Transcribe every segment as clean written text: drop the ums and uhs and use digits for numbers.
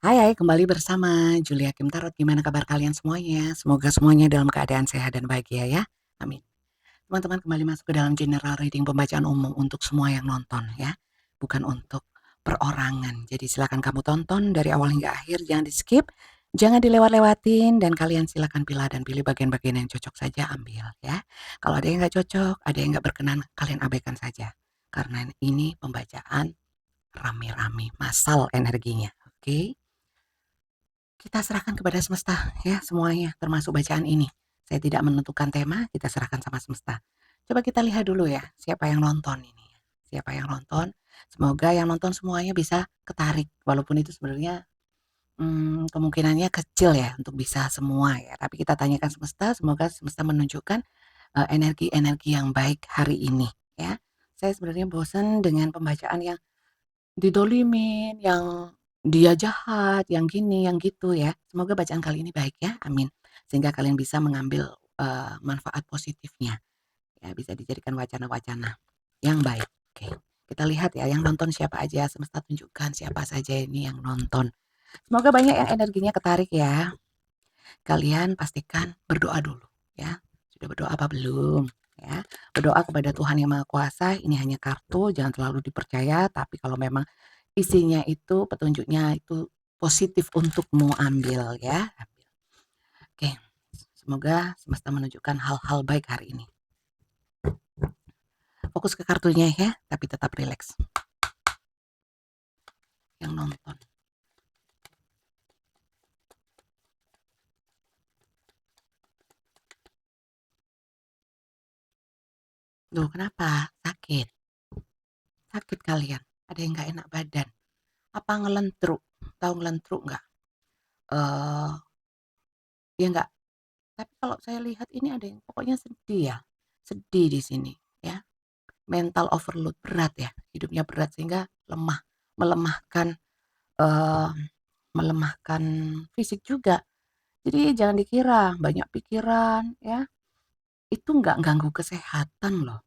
Hai, kembali bersama Julia Kim Tarot. Gimana kabar kalian semuanya? Semoga semuanya dalam keadaan sehat dan bahagia ya. Amin. Teman-teman kembali masuk ke dalam general reading pembacaan umum untuk semua yang nonton ya. Bukan untuk perorangan. Jadi silakan kamu tonton dari awal hingga akhir, jangan di-skip, jangan dilewat-lewatin dan kalian silakan pilih dan pilih bagian-bagian yang cocok saja ambil ya. Kalau ada yang nggak cocok, ada yang nggak berkenan, kalian abaikan saja. Karena ini pembacaan rame-rame, massal energinya. Oke? Kita serahkan kepada semesta ya semuanya, termasuk bacaan ini. Saya tidak menentukan tema, kita serahkan sama semesta. Coba kita lihat dulu ya, siapa yang nonton ini. Siapa yang nonton? Semoga yang nonton semuanya bisa ketarik, walaupun itu sebenarnya kemungkinannya kecil ya untuk bisa semua ya. Tapi kita tanyakan semesta, semoga semesta menunjukkan energi-energi yang baik hari ini ya. Saya sebenarnya bosan dengan pembacaan yang didolimin, yang dia jahat, yang gini, yang gitu ya. Semoga bacaan kali ini baik ya, amin. Sehingga kalian bisa mengambil, manfaat positifnya, ya bisa dijadikan wacana-wacana yang baik. Oke, kita lihat ya yang nonton siapa aja, semesta tunjukkan siapa saja ini yang nonton. Semoga banyak yang energinya ketarik ya. Kalian pastikan berdoa dulu ya. Sudah berdoa apa belum? Ya, berdoa kepada Tuhan Yang Maha Kuasa, ini hanya kartu, jangan terlalu dipercaya, tapi kalau memang isinya itu, petunjuknya itu positif untukmu, ambil ya, ambil. Oke, semoga semesta menunjukkan hal-hal baik hari ini. Fokus ke kartunya ya, tapi tetap rileks. Yang nonton. Duh, kenapa? Sakit. Sakit kalian. Ada yang nggak enak badan. Apa ngelentruk? Tahu ngelentruk nggak? Ya nggak. Tapi kalau saya lihat ini ada yang pokoknya sedih ya. Sedih di sini ya. Mental overload, berat ya. Hidupnya berat sehingga lemah, melemahkan eh, melemahkan fisik juga. Jadi jangan dikira banyak pikiran ya. Itu nggak ganggu kesehatan loh.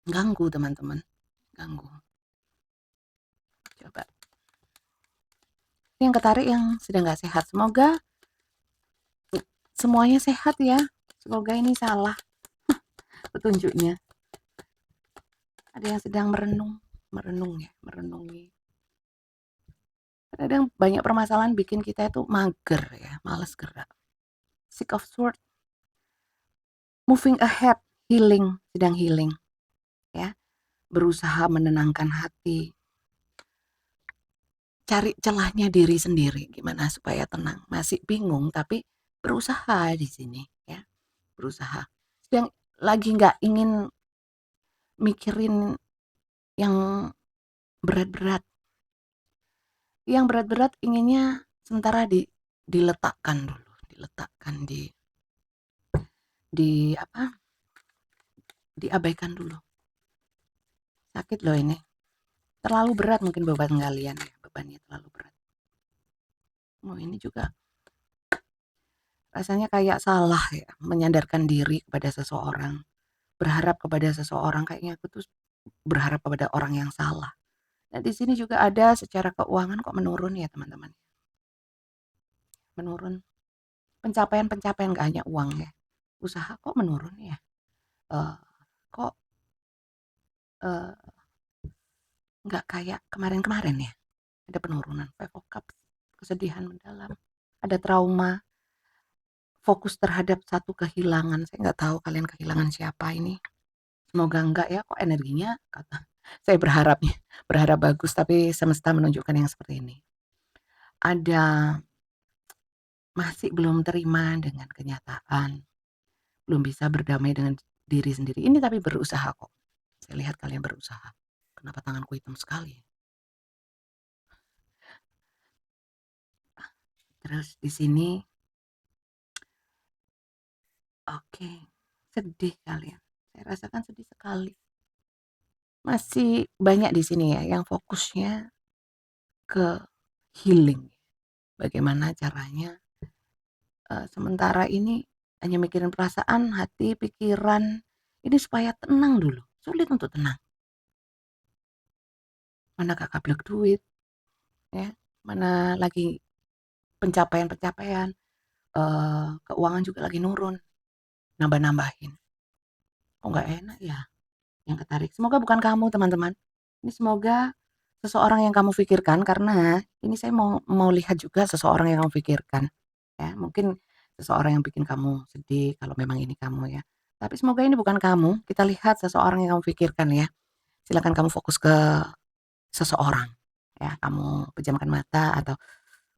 Ganggu teman-teman. Ganggu. Coba. Yang ketarik yang sedang nggak sehat. Semoga semuanya sehat ya. Semoga ini salah petunjuknya. Ada yang sedang merenung. Merenung ya. Merenungi. Kadang banyak permasalahan bikin kita itu mager ya. Males gerak. Six of Swords. Moving ahead. Healing. Sedang healing. Ya. Berusaha menenangkan hati. Cari celahnya diri sendiri, gimana supaya tenang. Masih bingung tapi berusaha di sini ya, berusaha. Yang lagi nggak ingin mikirin yang berat-berat. Yang berat-berat inginnya sementara diletakkan dulu, diletakkan di apa? Diabaikan dulu. Sakit loh ini. Terlalu berat mungkin beban kalian ya, bebannya terlalu berat. Oh, ini juga rasanya kayak salah ya, menyandarkan diri kepada seseorang. Berharap kepada seseorang, kayaknya aku tuh berharap kepada orang yang salah. Nah, di sini juga ada secara keuangan kok menurun ya, teman-teman. Menurun. Pencapaian-pencapaian nggak hanya uang ya. Usaha kok menurun ya. Eh, kok eh, nggak kayak kemarin-kemarin ya. Ada penurunan. Five of Cups. Kesedihan mendalam. Ada trauma. Fokus terhadap satu kehilangan. Saya nggak tahu kalian kehilangan siapa ini. Semoga enggak ya, kok energinya kata saya berharapnya berharap bagus tapi semesta menunjukkan yang seperti ini. Ada masih belum terima dengan kenyataan, belum bisa berdamai dengan diri sendiri. Ini tapi berusaha kok. Saya lihat kalian berusaha. Kenapa tanganku hitam sekali? Terus di sini, oke, sedih kalian. Saya rasakan sedih sekali. Masih banyak di sini ya yang fokusnya ke healing. Bagaimana caranya sementara ini hanya mikirin perasaan, hati, pikiran, ini supaya tenang dulu. Sulit untuk tenang. Mana Kakak blek duit, ya. mana lagi pencapaian-pencapaian, keuangan juga lagi nurun, nambah-nambahin. Kok nggak enak ya yang ketarik? Semoga bukan kamu, teman-teman. Ini semoga seseorang yang kamu pikirkan, karena ini saya mau lihat juga seseorang yang kamu pikirkan, ya. Mungkin seseorang yang bikin kamu sedih kalau memang ini kamu, ya. Tapi semoga ini bukan kamu, kita lihat seseorang yang kamu pikirkan, ya. Silakan kamu fokus ke seseorang, ya. Kamu pejamkan mata atau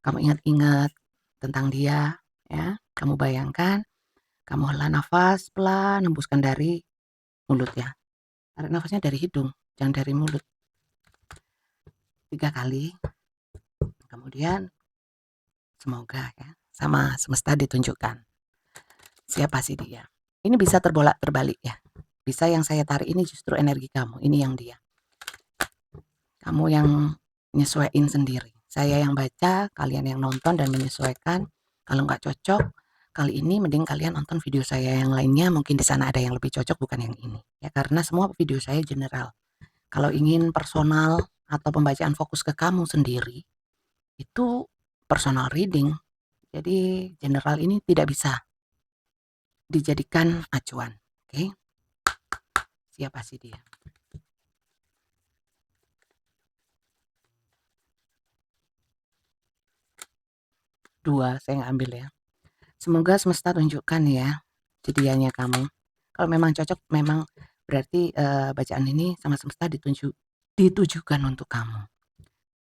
kamu ingat-ingat tentang dia, ya. Kamu bayangkan, kamu hela nafas pelan, hembuskan dari mulut, ya. Tarik nafasnya dari hidung, jangan dari mulut. 3 kali, kemudian semoga ya sama semesta ditunjukkan siapa sih dia. Ini bisa terbolak terbalik ya. Bisa yang saya tarik ini justru energi kamu, ini yang dia. Kamu yang nyesuaiin sendiri. Saya yang baca, kalian yang nonton dan menyesuaikan. Kalau nggak cocok, kali ini mending kalian nonton video saya yang lainnya, mungkin di sana ada yang lebih cocok bukan yang ini. Ya karena semua video saya general. Kalau ingin personal atau pembacaan fokus ke kamu sendiri, itu personal reading. Jadi general ini tidak bisa dijadikan acuan. Oke. Siapa sih dia? Dua saya ngambil ya. Semoga semesta tunjukkan ya jadiannya kamu. Kalau memang cocok, memang berarti bacaan ini sama semesta ditujukan untuk kamu.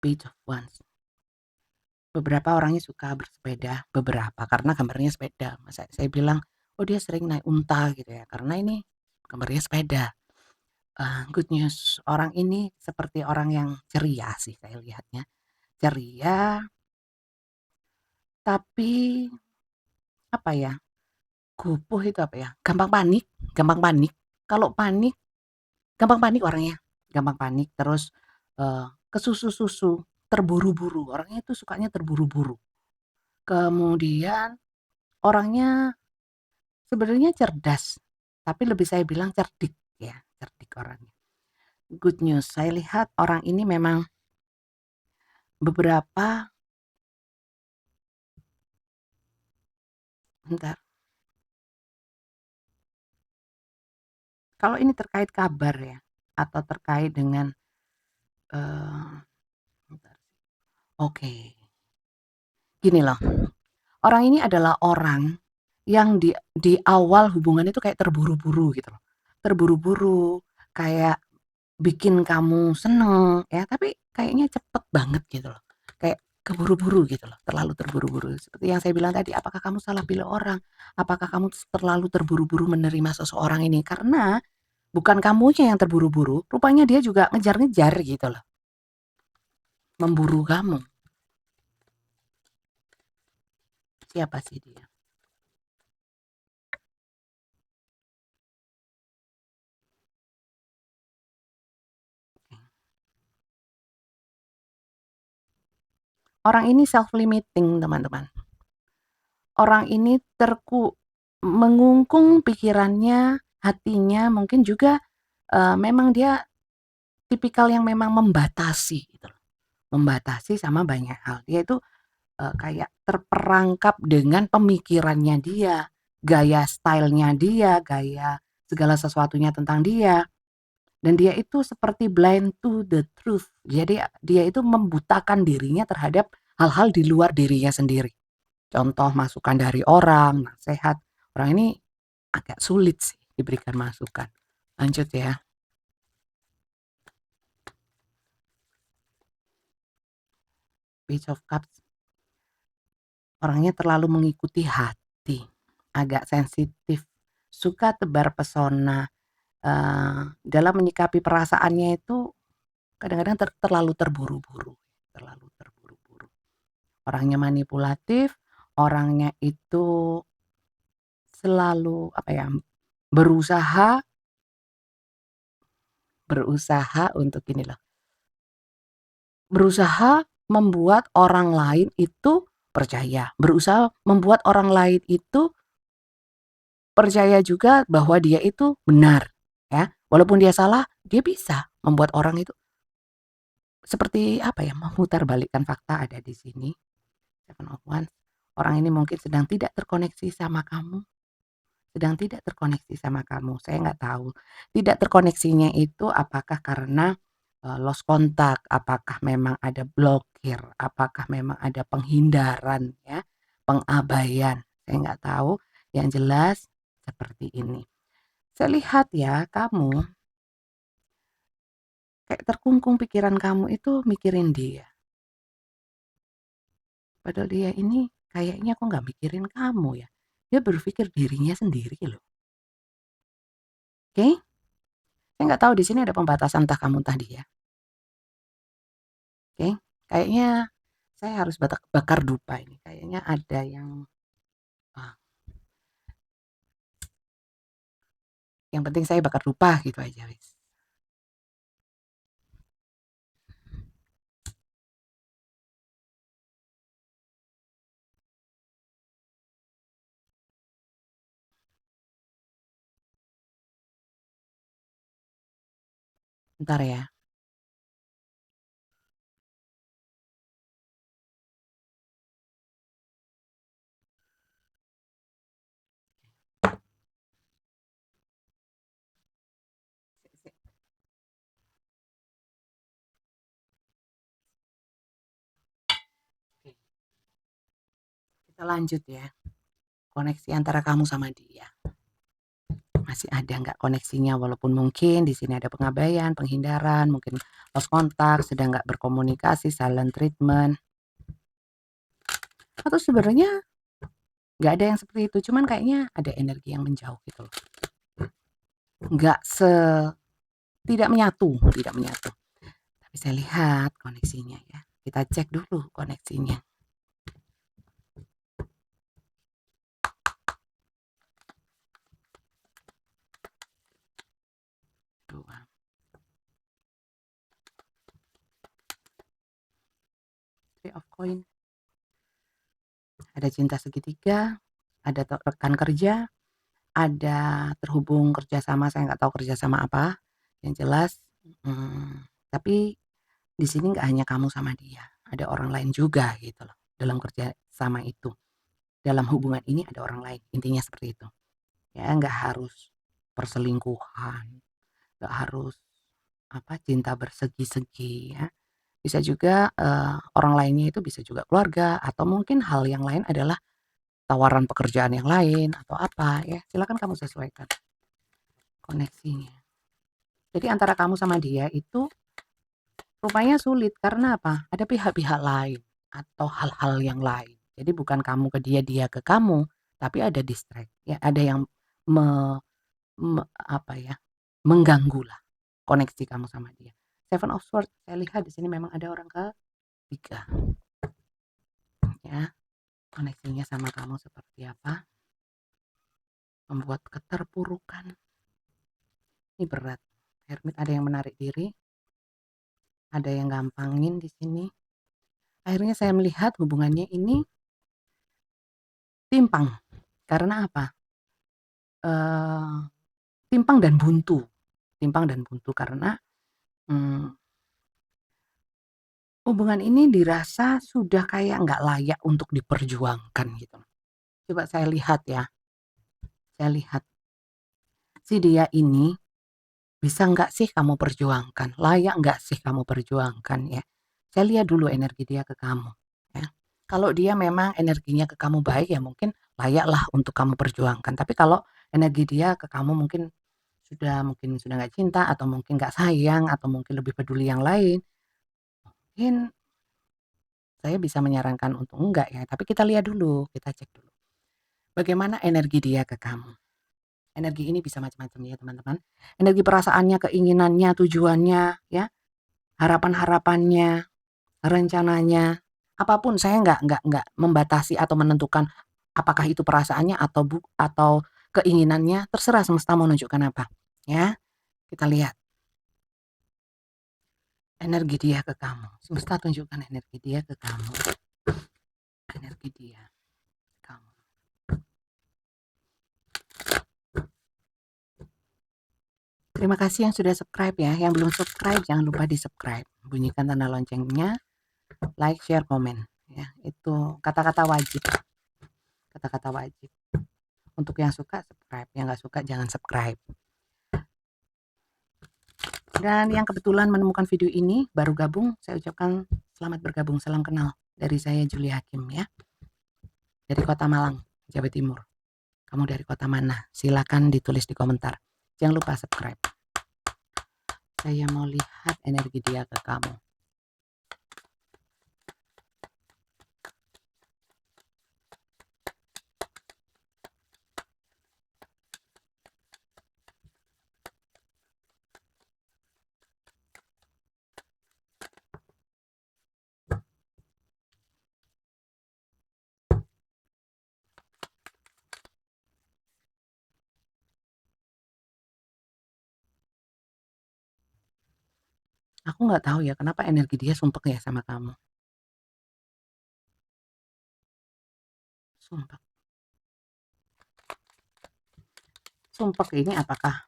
Page of Wands. Beberapa orangnya suka bersepeda, beberapa karena gambarnya sepeda. Masa saya bilang, oh dia sering naik unta gitu ya, karena ini gambarnya sepeda. Good news, orang ini seperti orang yang ceria sih saya lihatnya. Ceria, tapi apa ya? Gupuh itu apa ya? Gampang panik, gampang panik. Kalau panik, gampang panik orangnya, gampang panik. Terus kesusu-susu, terburu-buru. Orangnya itu sukanya terburu-buru. Kemudian orangnya sebenarnya cerdas, tapi lebih saya bilang cerdik ya, cerdik orangnya. Good news, saya lihat orang ini memang beberapa, bentar, kalau ini terkait kabar ya, atau terkait dengan, bentar, oke, gini loh, orang ini adalah orang yang di awal hubungan itu kayak terburu-buru gitu loh, terburu-buru, kayak bikin kamu seneng ya, tapi kayaknya cepet banget gitu loh. Kayak keburu-buru gitu loh, terlalu terburu-buru. Seperti yang saya bilang tadi, apakah kamu salah pilih orang? Apakah kamu terlalu terburu-buru menerima seseorang ini? Karena bukan kamunya yang terburu-buru, rupanya dia juga ngejar-ngejar gitu loh. Memburu kamu. Siapa sih dia? Orang ini self-limiting, teman-teman. Orang ini mengungkung pikirannya, hatinya, mungkin juga memang dia tipikal yang memang membatasi gitu loh. Membatasi sama banyak hal. Dia itu kayak terperangkap dengan pemikirannya dia, gaya stylenya dia, gaya segala sesuatunya tentang dia. Dan dia itu seperti blind to the truth. Jadi dia itu membutakan dirinya terhadap hal-hal di luar dirinya sendiri. Contoh masukan dari orang, nasihat. Orang ini agak sulit sih diberikan masukan. Lanjut ya. Page of Cups. Orangnya terlalu mengikuti hati, agak sensitif, suka tebar pesona, dalam menyikapi perasaannya itu kadang-kadang terlalu terburu-buru, terlalu terburu-buru. Orangnya manipulatif, orangnya itu selalu apa ya, berusaha berusaha untuk ini loh, berusaha membuat orang lain itu percaya, berusaha membuat orang lain itu percaya juga bahwa dia itu benar, ya. Walaupun dia salah, dia bisa membuat orang itu seperti apa ya, memutarbalikkan fakta ada di sini. Seven of Wands, orang ini mungkin sedang tidak terkoneksi sama kamu, sedang tidak terkoneksi sama kamu, saya nggak tahu. Tidak terkoneksinya itu apakah karena, lost kontak, apakah memang ada blokir, apakah memang ada penghindaran ya, pengabaian, saya nggak tahu, yang jelas seperti ini. Saya lihat ya, kamu kayak terkungkung pikiran kamu itu mikirin dia. Padahal dia ini kayaknya kok nggak mikirin kamu ya. Dia berpikir dirinya sendiri loh. Oke? Saya nggak tahu di sini ada pembatasan entah kamu entah dia. Oke? Kayaknya saya harus bakar dupa ini. Kayaknya ada ah, yang penting saya bakar dupa gitu aja wis. Bentar ya. Oke, kita lanjut ya. Koneksi antara kamu sama dia. Masih ada nggak koneksinya walaupun mungkin di sini ada pengabaian, penghindaran, mungkin lost kontak, sedang nggak berkomunikasi, silent treatment. Atau sebenarnya nggak ada yang seperti itu, cuman kayaknya ada energi yang menjauh gitu loh. Nggak tidak menyatu, tidak menyatu. Tapi saya lihat koneksinya ya. Kita cek dulu koneksinya. Dua. Three of coin. Ada cinta segitiga, ada rekan kerja, ada terhubung kerjasama, saya nggak tahu kerjasama apa. Yang jelas, tapi di sini nggak hanya kamu sama dia, ada orang lain juga gitu loh. Dalam kerja sama itu, dalam hubungan ini ada orang lain. Intinya seperti itu. Ya, nggak harus perselingkuhan, nggak harus apa cinta bersegi-segi ya. Bisa juga orang lainnya itu bisa juga keluarga atau mungkin hal yang lain adalah tawaran pekerjaan yang lain atau apa ya. Silakan kamu sesuaikan koneksinya. Jadi antara kamu sama dia itu rupanya sulit karena apa? Ada pihak-pihak lain atau hal-hal yang lain. Jadi bukan kamu ke dia, dia ke kamu, tapi ada distract ya, ada yang me, apa ya? Mengganggu lah koneksi kamu sama dia. Seven of Swords, saya lihat di sini memang ada orang ketiga. Ya, koneksinya sama kamu seperti apa? Membuat keterpurukan. Ini berat. Hermit ada yang menarik diri, ada yang gampangin di sini. Akhirnya saya melihat hubungannya ini timpang. Karena apa? Eh, timpang dan buntu. Timpang dan buntu karena hmm, hubungan ini dirasa sudah kayak nggak layak untuk diperjuangkan gitu. Coba saya lihat ya. Saya lihat si dia ini bisa nggak sih kamu perjuangkan? Layak nggak sih kamu perjuangkan ya? Saya lihat dulu energi dia ke kamu. Ya. Kalau dia memang energinya ke kamu baik ya mungkin layaklah untuk kamu perjuangkan. Tapi kalau energi dia ke kamu mungkin sudah nggak cinta atau mungkin nggak sayang atau mungkin lebih peduli yang lain, mungkin saya bisa menyarankan untuk enggak ya. Tapi kita lihat dulu, kita cek dulu. Bagaimana energi dia ke kamu? Energi ini bisa macam-macam ya teman-teman. Energi perasaannya, keinginannya, tujuannya, ya, harapan-harapannya, rencananya, apapun saya nggak membatasi atau menentukan apakah itu perasaannya atau keinginannya, terserah semesta mau nunjukkan apa. Ya, kita lihat energi dia ke kamu. Semesta tunjukkan energi dia ke kamu. Energi dia ke kamu. Terima kasih yang sudah subscribe ya. Yang belum subscribe jangan lupa di-subscribe. Bunyikan tanda loncengnya, like, share, komen ya. Itu kata-kata wajib. Kata-kata wajib. Untuk yang suka subscribe, yang nggak suka jangan subscribe. Dan yang kebetulan menemukan video ini baru gabung, saya ucapkan selamat bergabung, salam kenal dari saya Julia Hakim ya. Dari Kota Malang, Jawa Timur. Kamu dari kota mana? Silakan ditulis di komentar. Jangan lupa subscribe. Saya mau lihat energi dia ke kamu. Aku nggak tahu ya kenapa energi dia sumpek ya sama kamu. Sumpek. Sumpek ini apakah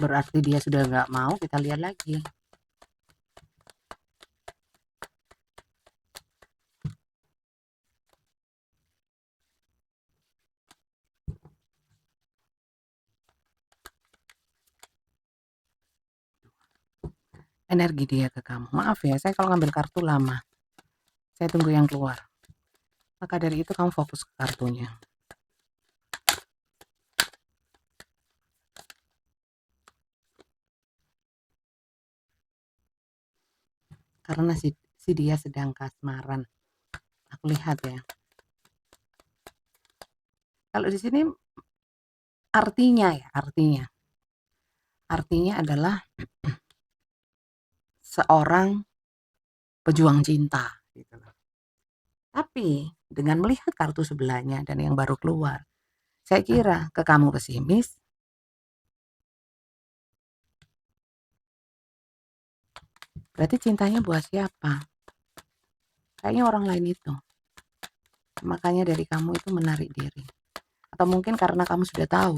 berarti dia sudah nggak mau? Kita lihat lagi. Energi dia ke kamu. Maaf ya, saya kalau ngambil kartu lama. Saya tunggu yang keluar. Maka dari itu kamu fokus ke kartunya. Karena si dia sedang kasmaran. Aku lihat ya. Kalau di sini artinya adalah seorang pejuang cinta gitu loh. Tapi dengan melihat kartu sebelahnya dan yang baru keluar, saya kira ke kamu pesimis. Berarti cintanya buat siapa? Kayaknya orang lain itu. Makanya dari kamu itu menarik diri. Atau mungkin karena kamu sudah tahu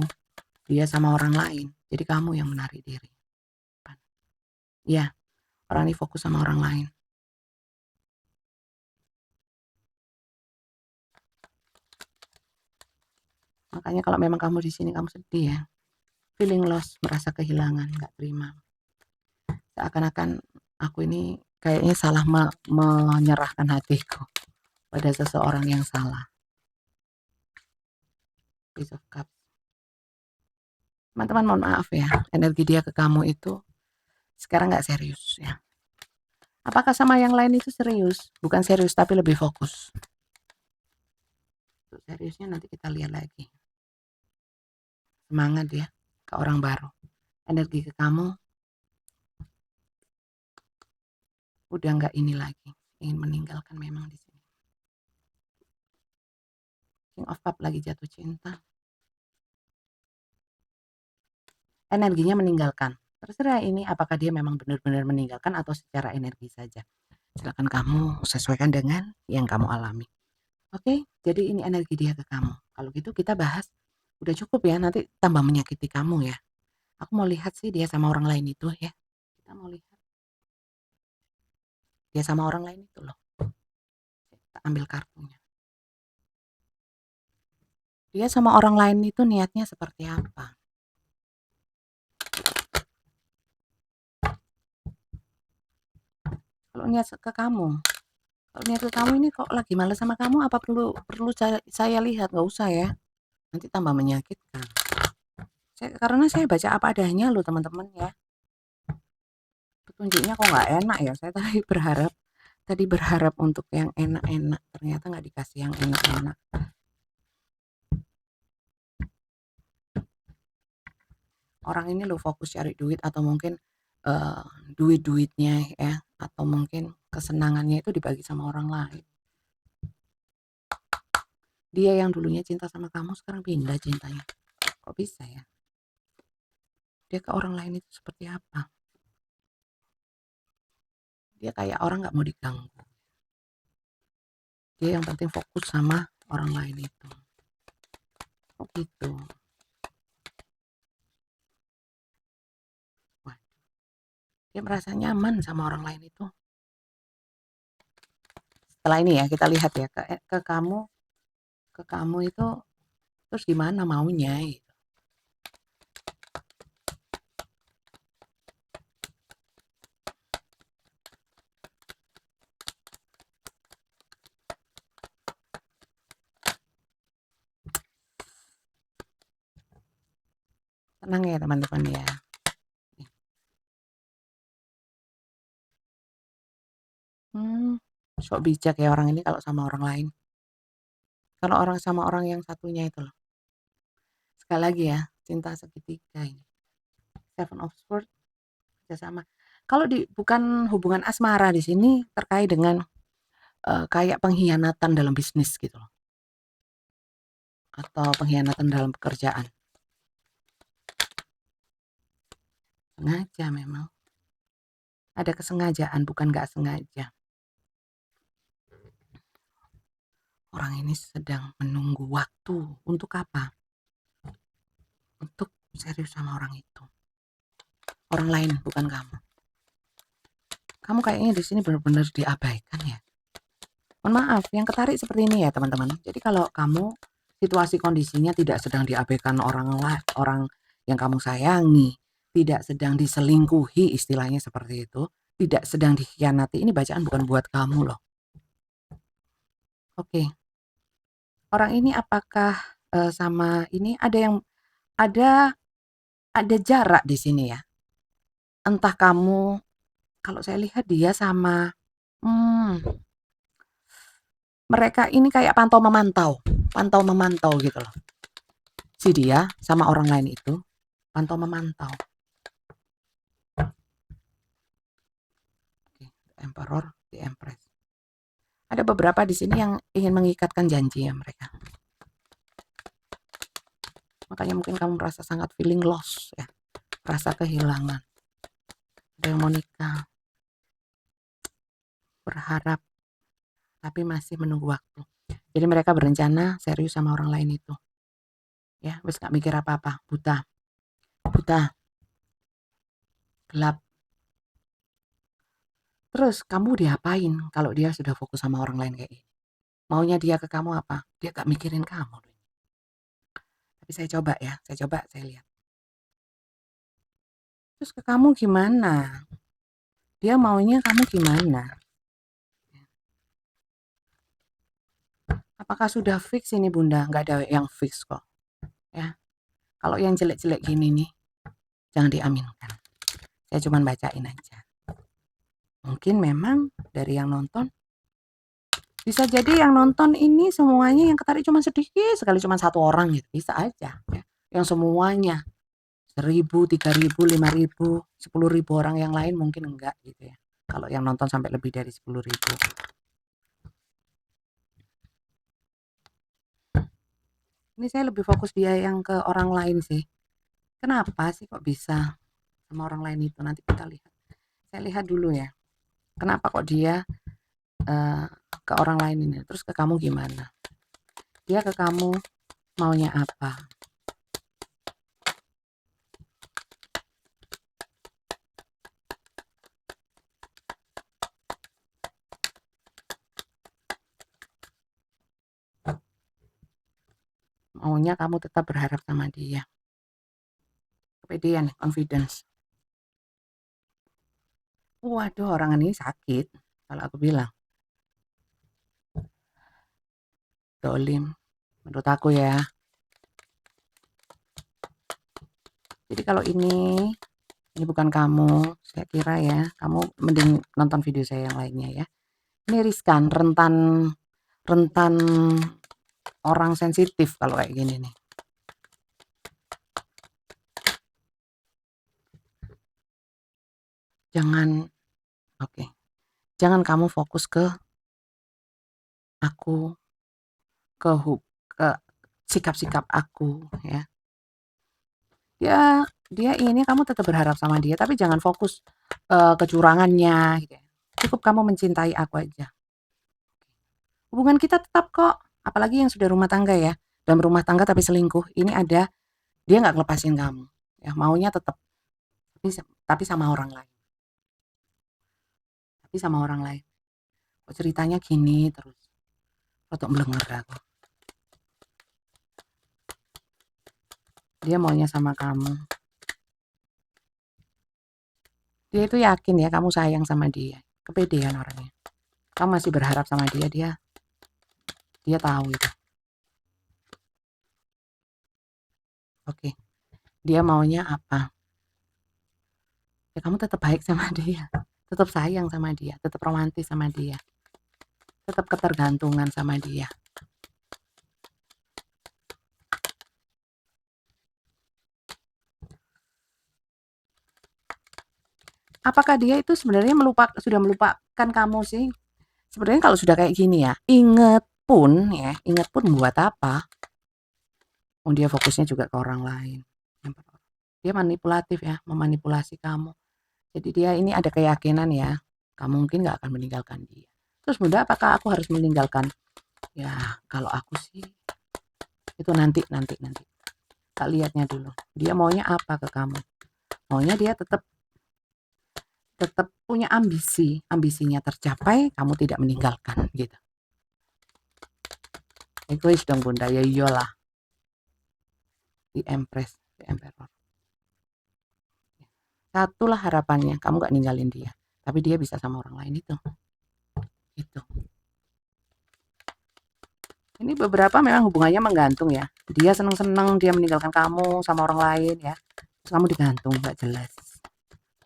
dia sama orang lain, jadi kamu yang menarik diri. Ya, orang ini fokus sama orang lain. Makanya kalau memang kamu di sini kamu sedih ya, feeling loss, merasa kehilangan, nggak terima. Seakan-akan aku ini kayaknya salah menyerahkan hatiku pada seseorang yang salah. Piece of cup. Teman-teman mohon maaf ya, energi dia ke kamu itu sekarang nggak serius ya. Apakah sama yang lain itu serius? Bukan serius tapi lebih fokus. Untuk seriusnya nanti kita lihat lagi. Semangat ya ke orang baru. Energi ke kamu udah nggak ini lagi, ingin meninggalkan memang di sini. King of Cup lagi jatuh cinta. Energinya meninggalkan. Terserah ini apakah dia memang benar-benar meninggalkan atau secara energi saja. Silakan kamu sesuaikan dengan yang kamu alami. Oke, jadi ini energi dia ke kamu. Kalau gitu kita bahas. Udah cukup ya, nanti tambah menyakiti kamu ya. Aku mau lihat sih dia sama orang lain itu ya. Kita mau lihat dia sama orang lain itu loh. Kita ambil kartunya. Dia sama orang lain itu niatnya seperti apa? Kalau niat ke kamu, kalau niat ke kamu ini kok lagi males sama kamu, apa perlu perlu saya lihat? Nggak usah ya, nanti tambah menyakitkan. Karena saya baca apa adanya loh teman-teman ya. Petunjuknya kok nggak enak ya. Saya tadi berharap untuk yang enak-enak, ternyata nggak dikasih yang enak-enak. Orang ini lo fokus cari duit atau mungkin duit-duitnya ya, atau mungkin kesenangannya itu dibagi sama orang lain. Dia yang dulunya cinta sama kamu sekarang pindah cintanya. Kok bisa ya? Dia ke orang lain itu seperti apa? Dia kayak orang nggak mau diganggu. Dia yang penting fokus sama orang lain itu. Oh gitu. Dia merasa nyaman sama orang lain itu. Setelah ini ya kita lihat ya ke kamu itu terus gimana maunya gitu. Tenang ya teman-teman ya. Sok bijak ya orang ini kalau sama orang lain. Kalau orang sama orang yang satunya itu loh. Sekali lagi ya, cinta segitiga ini. Seven of Swords kerjasama. Kalau bukan hubungan asmara di sini terkait dengan kayak pengkhianatan dalam bisnis gitu loh. Atau pengkhianatan dalam pekerjaan. Sengaja memang. Ada kesengajaan, bukan gak sengaja. Orang ini sedang menunggu waktu. Untuk apa? Untuk serius sama orang itu. Orang lain, bukan kamu. Kamu kayaknya di sini benar-benar diabaikan ya. Mohon maaf, yang ketarik seperti ini ya teman-teman. Jadi kalau kamu situasi kondisinya tidak sedang diabaikan orang yang kamu sayangi, tidak sedang diselingkuhi istilahnya seperti itu, tidak sedang dikhianati, ini bacaan bukan buat kamu loh. Oke. Orang ini apakah sama ini ada jarak di sini ya. Entah kamu kalau saya lihat dia sama mereka ini kayak pantau memantau gitu loh. Si dia sama orang lain itu pantau memantau. Oke, Emperor, the Empress. Ada beberapa di sini yang ingin mengikatkan janji ya mereka. Makanya mungkin kamu merasa sangat feeling lost ya, rasa kehilangan. Ada yang mau nikah, berharap, tapi masih menunggu waktu. Jadi mereka berencana serius sama orang lain itu. Ya, wis gak mikir apa-apa, buta, gelap. Terus kamu diapain kalau dia sudah fokus sama orang lain kayak gini? Maunya dia ke kamu apa? Dia gak mikirin kamu. Tapi saya coba ya, saya lihat. Terus ke kamu gimana? Dia maunya kamu gimana? Apakah sudah fix ini bunda? Nggak ada yang fix kok. Ya, kalau yang jelek-jelek gini nih, jangan diaminkan. Saya cuma bacain aja. Mungkin memang dari yang nonton, bisa jadi yang nonton ini semuanya yang ketarik cuma sedikit sekali, cuma satu orang gitu. Bisa aja. Ya. Yang semuanya 1.000, 3.000, 5.000, 10.000 orang yang lain mungkin enggak gitu ya. Kalau yang nonton sampai lebih dari 10.000. Ini saya lebih fokus dia yang ke orang lain sih. Kenapa sih kok bisa sama orang lain itu? Nanti kita lihat. Saya lihat dulu ya. Kenapa kok dia ke orang lain ini? Terus ke kamu gimana? Dia ke kamu maunya apa? Maunya kamu tetap berharap sama dia. Kepedean, confidence. Waduh, orang ini sakit. Kalau aku bilang. Dolim. Menurut aku ya. Jadi kalau ini bukan kamu. Saya kira ya. Kamu mending nonton video saya yang lainnya ya. Ini riskan, rentan orang sensitif kalau kayak gini nih. Jangan, oke. Jangan kamu fokus ke aku, ke sikap-sikap aku ya. Dia ini kamu tetap berharap sama dia, tapi jangan fokus kecurangannya gitu ya. Cukup kamu mencintai aku aja. Hubungan kita tetap kok, apalagi yang sudah rumah tangga ya. Dalam rumah tangga tapi selingkuh, ini ada dia nggak ngelepasin kamu. Ya, maunya tetap tapi sama orang lain. sama orang lain. Kok ceritanya gini terus? Rotok blenger aku. Dia maunya sama kamu. Dia itu yakin ya kamu sayang sama dia. Kepedean orangnya. Kamu masih berharap sama dia, dia tahu itu. Oke. Dia maunya apa? Ya kamu tetap baik sama dia. Tetap sayang sama dia, tetap romantis sama dia. Tetap ketergantungan sama dia. Apakah dia itu sebenarnya sudah melupakan kamu sih? Sebenarnya kalau sudah kayak gini ya, inget pun buat apa? Dia fokusnya juga ke orang lain. Dia manipulatif ya, memanipulasi kamu. Jadi dia ini ada keyakinan ya, kamu mungkin nggak akan meninggalkan dia. Terus Bunda, apakah aku harus meninggalkan? Ya, kalau aku sih itu nanti. Tak lihatnya dulu. Dia maunya apa ke kamu? Maunya dia tetap punya ambisi, ambisinya tercapai, kamu tidak meninggalkan gitu. Egois dong Bunda, ya iyalah. Di Empress, di Emperor. Satulah harapannya, kamu gak ninggalin dia. Tapi dia bisa sama orang lain itu. Itu. Ini beberapa memang hubungannya menggantung ya. Dia seneng-seneng dia meninggalkan kamu sama orang lain ya. Terus kamu digantung, gak jelas.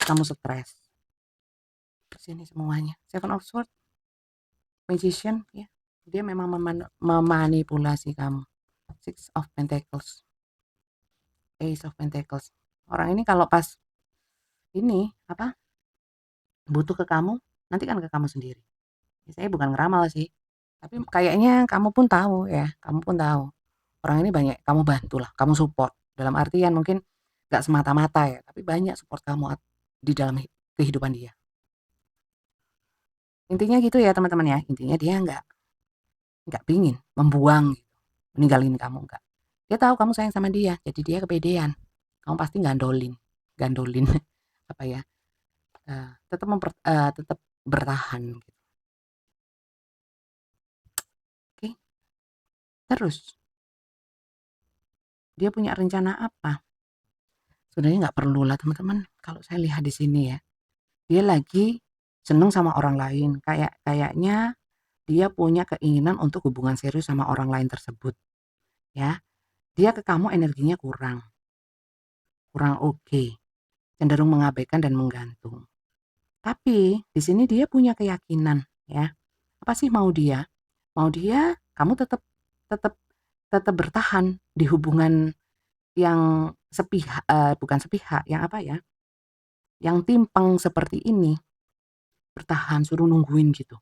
Kamu stres. Sini semuanya. Seven of Swords, Magician ya. Dia memang memanipulasi kamu. Six of Pentacles, Ace of Pentacles. Orang ini kalau pas ini apa butuh ke kamu, nanti kan ke kamu sendiri. Saya bukan ngeramal sih, tapi kayaknya kamu pun tahu ya, kamu pun tahu. Orang ini banyak kamu bantu lah, kamu support. Dalam artian mungkin gak semata-mata ya, tapi banyak support kamu di dalam kehidupan dia. Intinya gitu ya teman-teman ya, intinya dia nggak pingin membuang gitu, meninggalin kamu enggak. Dia tahu kamu sayang sama dia, jadi dia kepedean. Kamu pasti gandolin apa ya? Tetap bertahan gitu. Oke. Terus dia punya rencana apa? Sebenarnya nggak perlu lah teman-teman. Kalau saya lihat di sini ya, dia lagi seneng sama orang lain. Kayaknya dia punya keinginan untuk hubungan serius sama orang lain tersebut. Ya, dia ke kamu energinya kurang oke, cenderung mengabaikan dan menggantung. Tapi di sini dia punya keyakinan, ya. Apa sih mau dia? Mau dia kamu tetap tetap tetap bertahan di hubungan yang sepihak, bukan sepihak, yang apa ya? Yang timpang seperti ini. Bertahan, suruh nungguin gitu.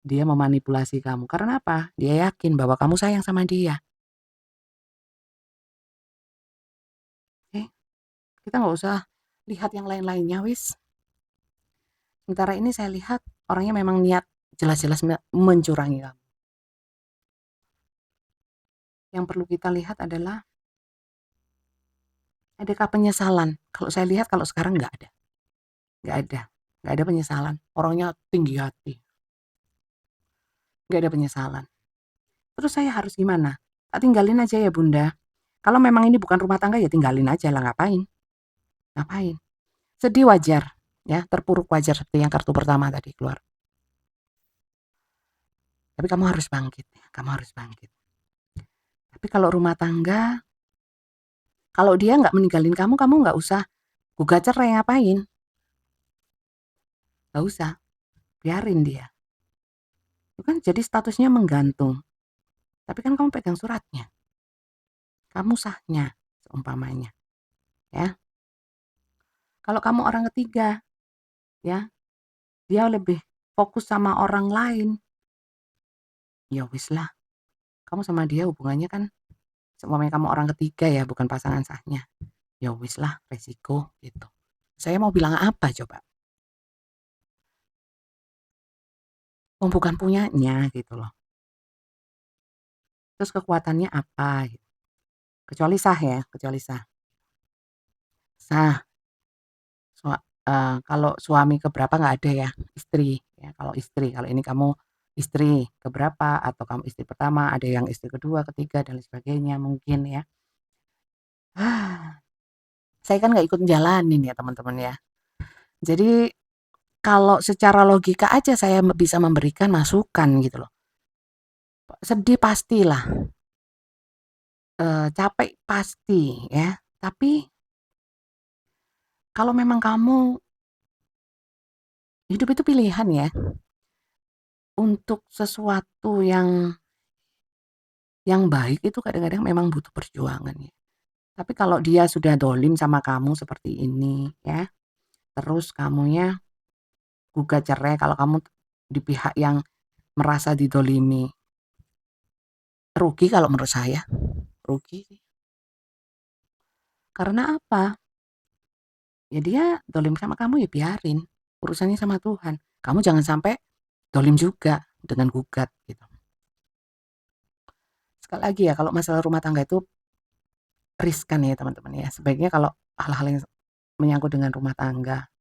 Dia memanipulasi kamu. Karena apa? Dia yakin bahwa kamu sayang sama dia. Oke, kita nggak usah lihat yang lain-lainnya, wis. Sementara ini saya lihat orangnya memang niat jelas-jelas mencurangi kamu. Yang perlu kita lihat adalah adakah penyesalan. Kalau saya lihat kalau sekarang nggak ada. Nggak ada penyesalan. Orangnya tinggi hati. Nggak ada penyesalan. Terus saya harus gimana? Tak tinggalin aja ya Bunda. Kalau memang ini bukan rumah tangga ya tinggalin aja lah, ngapain? Ngapain? Sedih wajar, ya, terpuruk wajar seperti yang kartu pertama tadi keluar. Tapi kamu harus bangkit, ya, kamu harus bangkit. Tapi kalau rumah tangga, kalau dia nggak meninggalin kamu, kamu nggak usah gugat cerai, ngapain? Nggak usah, biarin dia. Itu kan jadi statusnya menggantung. Tapi kan kamu pegang suratnya, kamu sahnya, seumpamanya, ya. Kalau kamu orang ketiga, ya, dia lebih fokus sama orang lain, ya wis lah. Kamu sama dia hubungannya kan, seumpamanya kamu orang ketiga ya, bukan pasangan sahnya. Ya wis lah, resiko gitu. Saya mau bilang apa coba? Oh, bukan punyanya gitu loh. Terus kekuatannya apa gitu. Kecuali sah ya, kecuali sah. Sah. Kalau suami ke berapa nggak ada ya, istri ya, kalau ini kamu istri ke berapa atau kamu istri pertama, ada yang istri kedua, ketiga, dan lain sebagainya mungkin ya. Saya kan nggak ikut jalanin ya teman-teman ya. Jadi kalau secara logika aja saya bisa memberikan masukan gitu loh. Sedih pastilah, capek pasti ya, tapi kalau memang kamu hidup itu pilihan ya, untuk sesuatu yang baik itu kadang-kadang memang butuh perjuangan ya. Tapi kalau dia sudah dolim sama kamu seperti ini ya, terus kamunya gugat cerai kalau kamu di pihak yang merasa didolimi, rugi kalau menurut saya, rugi sih. Karena apa? Ya dia dolim sama kamu ya biarin, urusannya sama Tuhan. Kamu jangan sampai dolim juga dengan gugat gitu. Sekali lagi ya, kalau masalah rumah tangga itu riskan ya teman-teman ya. Sebaiknya kalau hal-hal yang menyangkut dengan rumah tangga,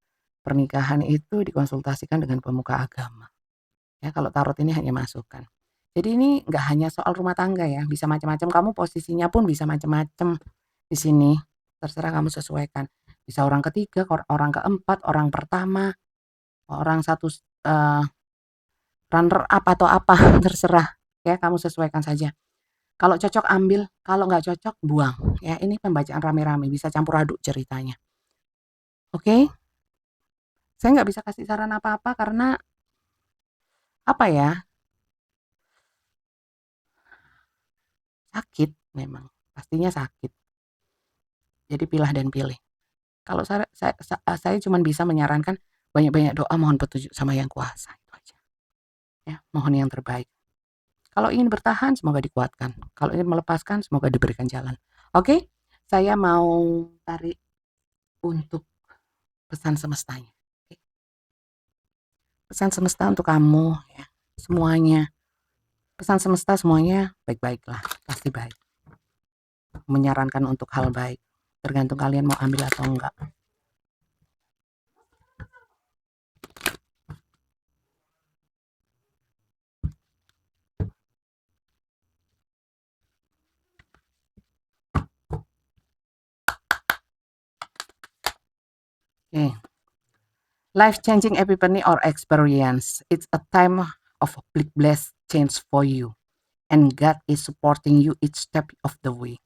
pernikahan itu dikonsultasikan dengan pemuka agama. Ya, kalau tarot ini hanya masukan. Jadi ini nggak hanya soal rumah tangga ya, bisa macam-macam. Kamu posisinya pun bisa macam-macam di sini. Terserah kamu sesuaikan. Bisa orang ketiga, orang keempat, orang pertama, orang satu runner up atau apa, terserah. Ya, kamu sesuaikan saja. Kalau cocok ambil, kalau nggak cocok buang. Ya, ini pembacaan rame-rame, bisa campur aduk ceritanya. Oke? Saya nggak bisa kasih saran apa-apa karena apa ya? Sakit memang, pastinya sakit. Jadi pilah dan pilih. Kalau saya cuma bisa menyarankan banyak-banyak doa, mohon petunjuk sama Yang Kuasa, itu aja. Ya, mohon yang terbaik. Kalau ingin bertahan semoga dikuatkan. Kalau ingin melepaskan semoga diberikan jalan. Oke? Saya mau tarik untuk pesan semestanya. Oke? Pesan semesta untuk kamu ya, semuanya. Pesan semesta semuanya baik-baiklah, pasti baik. Menyarankan untuk hal baik. Tergantung kalian mau ambil atau enggak. Oke. Life changing epiphany or experience. It's a time of big blessed change for you. And God is supporting you each step of the way.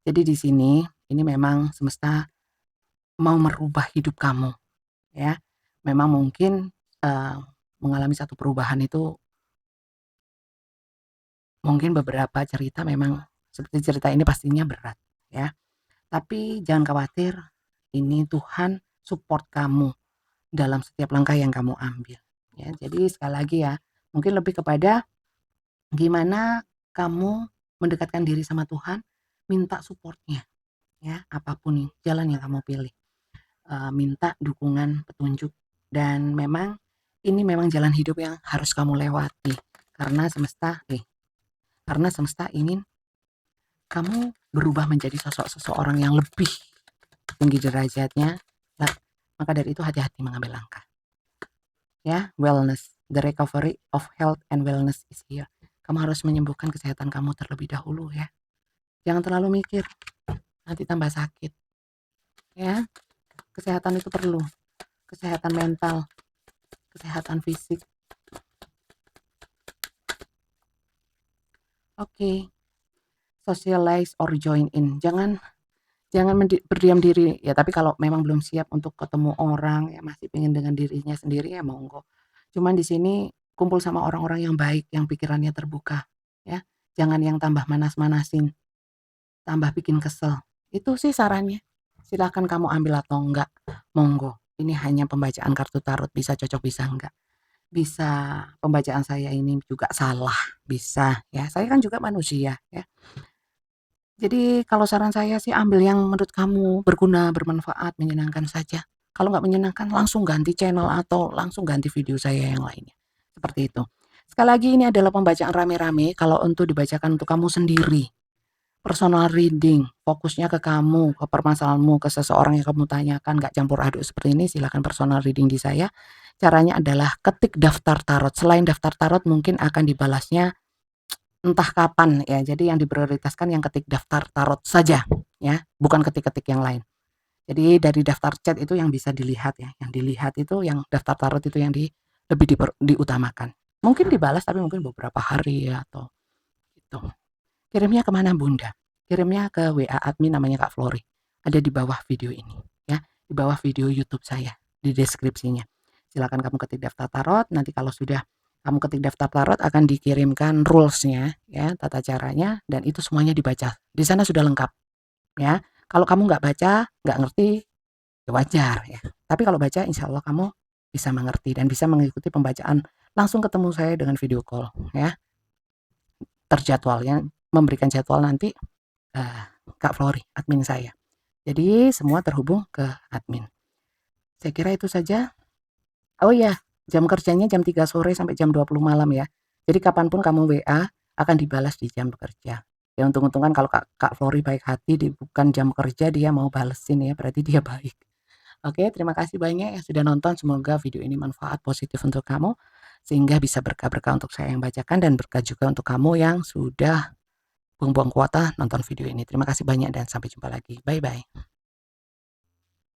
Jadi di sini ini memang semesta mau merubah hidup kamu ya. Memang mungkin mengalami satu perubahan itu mungkin beberapa cerita memang seperti cerita ini pastinya berat ya. Tapi jangan khawatir, ini Tuhan support kamu dalam setiap langkah yang kamu ambil ya. Jadi sekali lagi ya, mungkin lebih kepada gimana kamu mendekatkan diri sama Tuhan, minta supportnya ya, apapun nih jalan yang kamu pilih. Minta dukungan, petunjuk, dan memang ini memang jalan hidup yang harus kamu lewati karena semesta ingin kamu berubah menjadi sosok seseorang yang lebih tinggi derajatnya. Maka dari itu hati-hati mengambil langkah. Ya, wellness, the recovery of health and wellness is here. Kamu harus menyembuhkan kesehatan kamu terlebih dahulu ya. Jangan terlalu mikir, nanti tambah sakit. Ya, kesehatan itu perlu. Kesehatan mental, kesehatan fisik. Oke, socialize or join in. Jangan berdiam diri ya, tapi kalau memang belum siap untuk ketemu orang ya, masih pengen dengan dirinya sendiri ya monggo. Cuman di sini kumpul sama orang-orang yang baik, yang pikirannya terbuka ya. Jangan yang tambah manas-manasin, tambah bikin kesel. Itu sih sarannya. Silakan kamu ambil atau enggak, monggo. Ini hanya pembacaan kartu tarot, bisa cocok bisa enggak. Bisa pembacaan saya ini juga salah, bisa ya. Saya kan juga manusia ya. Jadi kalau saran saya sih ambil yang menurut kamu berguna, bermanfaat, menyenangkan saja. Kalau nggak menyenangkan langsung ganti channel atau langsung ganti video saya yang lainnya. Seperti itu. Sekali lagi ini adalah pembacaan rame-rame kalau untuk dibacakan untuk kamu sendiri. personal reading, fokusnya ke kamu, ke permasalahanmu, ke seseorang yang kamu tanyakan, nggak campur aduk seperti ini, silakan personal reading di saya. Caranya adalah ketik daftar tarot. Selain daftar tarot mungkin akan dibalasnya entah kapan ya, jadi yang diprioritaskan yang ketik daftar tarot saja ya, bukan ketik-ketik yang lain. Jadi dari daftar chat itu yang bisa dilihat ya, yang dilihat itu yang daftar tarot itu yang lebih diutamakan. Mungkin dibalas tapi mungkin beberapa hari ya atau gitu. Kirimnya kemana Bunda? Kirimnya ke WA admin namanya Kak Flori. Ada di bawah video ini ya, di bawah video YouTube saya, di deskripsinya. Silakan kamu ketik daftar tarot, nanti kalau sudah kamu ketik daftar tarot akan dikirimkan rules-nya ya, tata caranya dan itu semuanya dibaca. Di sana sudah lengkap ya. Kalau kamu nggak baca, nggak ngerti, ya wajar ya. Tapi kalau baca insya Allah kamu bisa mengerti dan bisa mengikuti pembacaan langsung ketemu saya dengan video call ya. Terjadwalnya memberikan jadwal nanti Kak Flori, admin saya. Jadi semua terhubung ke admin. Saya kira itu saja. Oh iya, jam kerjanya jam 3 sore sampai jam 20 malam ya. Jadi kapanpun kamu WA akan dibalas di jam bekerja. Ya untung-untungan kalau Kak Flori baik hati, bukan jam kerja dia mau balesin ya, berarti dia baik. Oke, terima kasih banyak yang sudah nonton. Semoga video ini manfaat positif untuk kamu, sehingga bisa berkah-berkah untuk saya yang bacakan dan berkah juga untuk kamu yang sudah buang-buang kuota nonton video ini. Terima kasih banyak dan sampai jumpa lagi. Bye-bye.